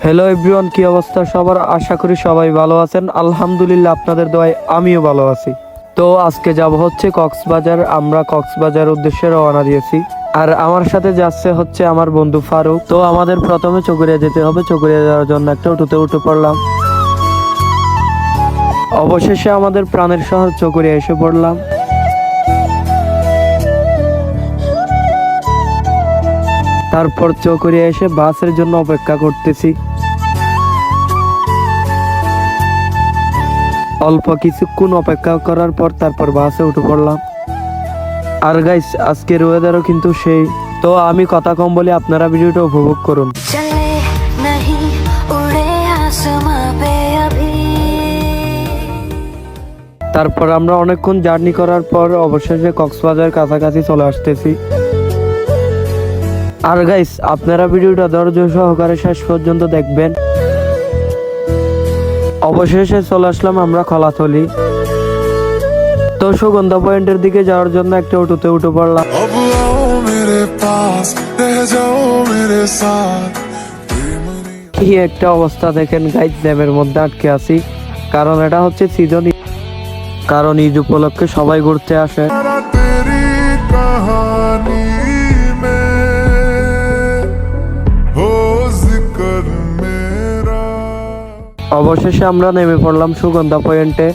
Hello everyone, কি অবস্থা সবার? আশা করি সবাই ভালো আছেন। আলহামদুলিল্লাহ, আপনাদের দোয়ায় আমিও ভালো আছি। তো আজকে যাব হচ্ছে কক্সবাজার। আমরা কক্সবাজার উদ্দেশ্যে রওনা দিয়েছি, আর আমার সাথে যাচ্ছে হচ্ছে আমার বন্ধু ফারুক। তো আমাদের প্রথমে চকরিয়া যেতে হবে। চকরিয়া যাওয়ার জন্য একটা অটোতে উঠে পড়লাম। অবশেষে আমাদের প্রাণের শহর চকরিয়া এসে পড়লাম। তারপর চকরিয়া এসে বাসের জন্য অপেক্ষা করতেছি। অল্প কিছুক্ষণ অপেক্ষা করার পর তারপর বাসে উঠে পড়লাম। আর গাইস, আজকের ওয়েদারও কিন্তু সেই। তো আমি কথা কম বলি, আপনারা ভিডিওটা উপভোগ করুন। তারপর আমরা অনেকক্ষণ জার্নি করার পর অবশেষে কক্সবাজার কাছাকাছি চলে আসতেছি। আর গাইস, আপনারা ভিডিওটা ধৈর্য সহকারে শেষ পর্যন্ত দেখবেন। অবশেষে চলে আসলাম আমরা কলাতলি। তো সুগন্ধা পয়েন্টের দিকে যাওয়ার জন্য একটা অটোতে উঠে পড়লাম। কি একটা অবস্থা দেখেন গাইস, জ্যামের মধ্যে আটকে আছি। কারণ এটা হচ্ছে সিজন, কারণ ঈদ উপলক্ষে সবাই ঘুরতে আসে। অবশেষে আমরা নেমে পড়লাম সুগন্ধা পয়েন্টে।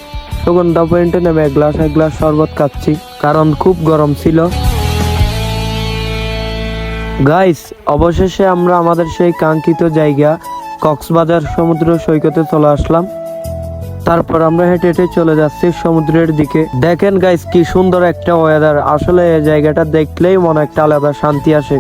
সুগন্ধা পয়েন্টে নেমে এক গ্লাস শরবত খাচ্ছি, কারণ খুব গরম ছিল। গাইস, অবশেষে আমরা আমাদের সেই কাঙ্ক্ষিত জায়গা কক্সবাজার সমুদ্র সৈকতে চলে আসলাম। তারপর আমরা হেঁটে হেঁটে চলে যাচ্ছি সমুদ্রের দিকে। দেখেন গাইস, কি সুন্দর একটা ওয়েদার। আসলে এই জায়গাটা দেখলেই মনে একটা আলাদা শান্তি আসে।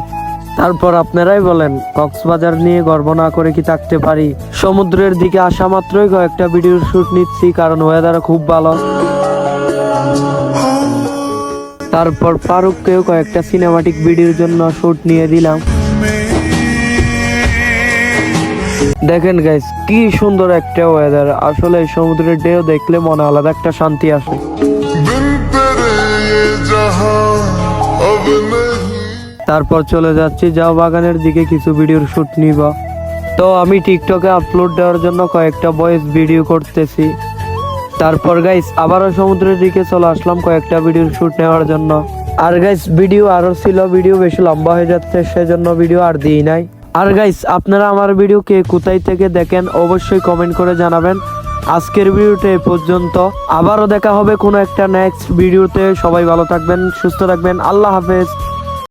তারপর আপনারাই বলেন, কক্সবাজার নিয়ে গর্ব না করে কি থাকতে পারি? সমুদ্রের দিকে আসা মাত্রই কয়েকটা ভিডিওর শুট নিচ্ছি, কারণ ওয়েদার খুব ভালো। তারপর ফারুককেও কয়েকটা সিনেমাটিক ভিডিওর জন্য শুট নিয়ে দিলাম। দেখেন গাইস, কি সুন্দর একটা ওয়েদার। আসলে সমুদ্রের ঢেউ দেখলে মনে আলাদা একটা শান্তি আসে। তারপর চলে যাচ্ছি জাও বাগানের দিকে কিছু ভিডিওর শুট নিব। তো আমি টিকটকে আপলোড দেওয়ার জন্য কয়েকটা ভয়েস ভিডিও করতেছি। তারপর গাইস আবারও সমুদ্রের দিকে চলে আসলাম কয়েকটা ভিডিওর শুট নেওয়ার জন্য। আর গাইস, ভিডিও আরো ছিল, ভিডিও বেশি লম্বা হয়ে যাচ্ছে, সেজন্য ভিডিও আর দিই নাই। আর গাইস, আপনারা আমার ভিডিও কে কোথায় থেকে দেখেন অবশ্যই কমেন্ট করে জানাবেন। আজকের ভিডিওটা এই পর্যন্ত। আবারও দেখা হবে কোনো একটা নেক্সট ভিডিওতে। সবাই ভালো থাকবেন, সুস্থ থাকবেন। আল্লাহ হাফেজ।